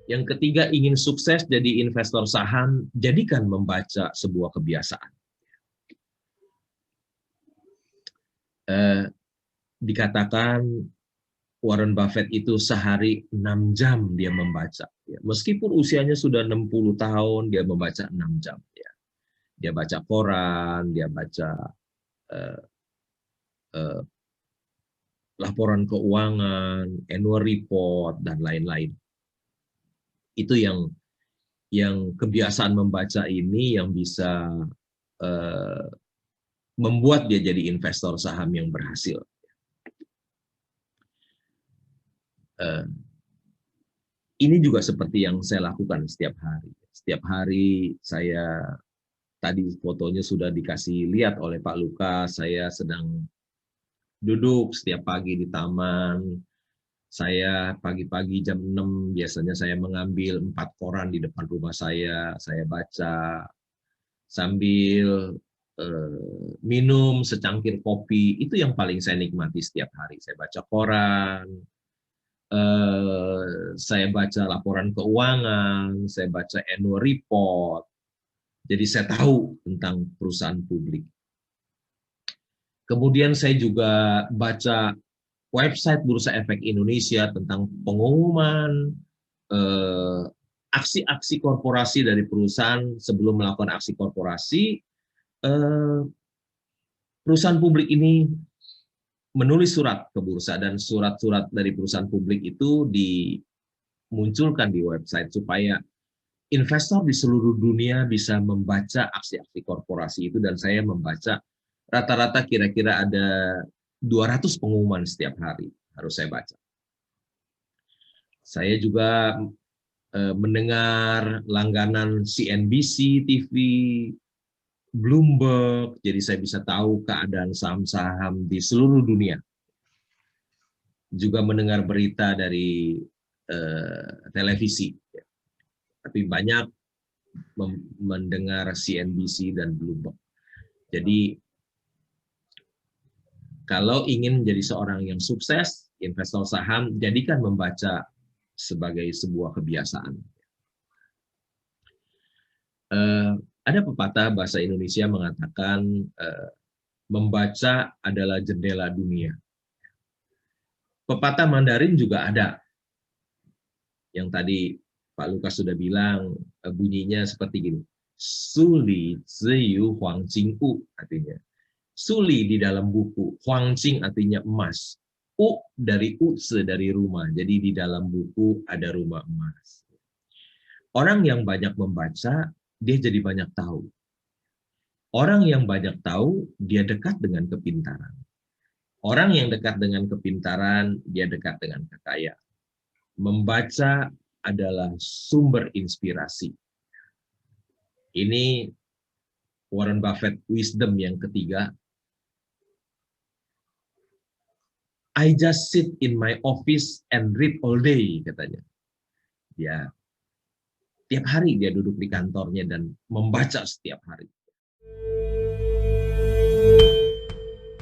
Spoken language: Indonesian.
Yang ketiga, ingin sukses jadi investor saham, jadikan membaca sebuah kebiasaan. Dikatakan Warren Buffett itu sehari 6 jam dia membaca. Meskipun usianya sudah 60 tahun, dia membaca 6 jam. Dia baca koran, dia baca eh, eh, laporan keuangan, annual report, dan lain-lain. Itu yang kebiasaan membaca ini yang bisa membuat dia jadi investor saham yang berhasil. Ini juga seperti yang saya lakukan setiap hari. Setiap hari saya, tadi fotonya sudah dikasih lihat oleh Pak Lukas, saya sedang duduk setiap pagi di taman. Saya pagi-pagi jam 6 biasanya saya mengambil 4 koran di depan rumah saya baca sambil minum secangkir kopi. Itu yang paling saya nikmati setiap hari. Saya baca koran, saya baca laporan keuangan, saya baca annual report. Jadi saya tahu tentang perusahaan publik. Kemudian saya juga baca website Bursa Efek Indonesia tentang pengumuman aksi-aksi korporasi dari perusahaan. Sebelum melakukan aksi korporasi, perusahaan publik ini menulis surat ke bursa, dan surat-surat dari perusahaan publik itu dimunculkan di website supaya investor di seluruh dunia bisa membaca aksi-aksi korporasi itu. Dan saya membaca rata-rata kira-kira ada 200 pengumuman setiap hari harus saya baca. Saya juga mendengar langganan CNBC TV, Bloomberg, jadi saya bisa tahu keadaan saham-saham di seluruh dunia. Juga mendengar berita dari televisi, tapi banyak mendengar CNBC dan Bloomberg. Jadi kalau ingin menjadi seorang yang sukses, investor saham, jadikan membaca sebagai sebuah kebiasaan. Ada pepatah bahasa Indonesia mengatakan membaca adalah jendela dunia. Pepatah Mandarin juga ada. Yang tadi Pak Lukas sudah bilang, bunyinya seperti gini. Suli ziyu huang jing u, artinya. Suli di dalam buku, huang jing artinya emas. U dari utse, dari rumah. Jadi di dalam buku ada rumah emas. Orang yang banyak membaca, dia jadi banyak tahu. Orang yang banyak tahu, dia dekat dengan kepintaran. Orang yang dekat dengan kepintaran, dia dekat dengan kekayaan. Membaca adalah sumber inspirasi. Ini Warren Buffett wisdom yang ketiga. I just sit in my office and read all day, katanya. Ya, tiap hari dia duduk di kantornya dan membaca setiap hari.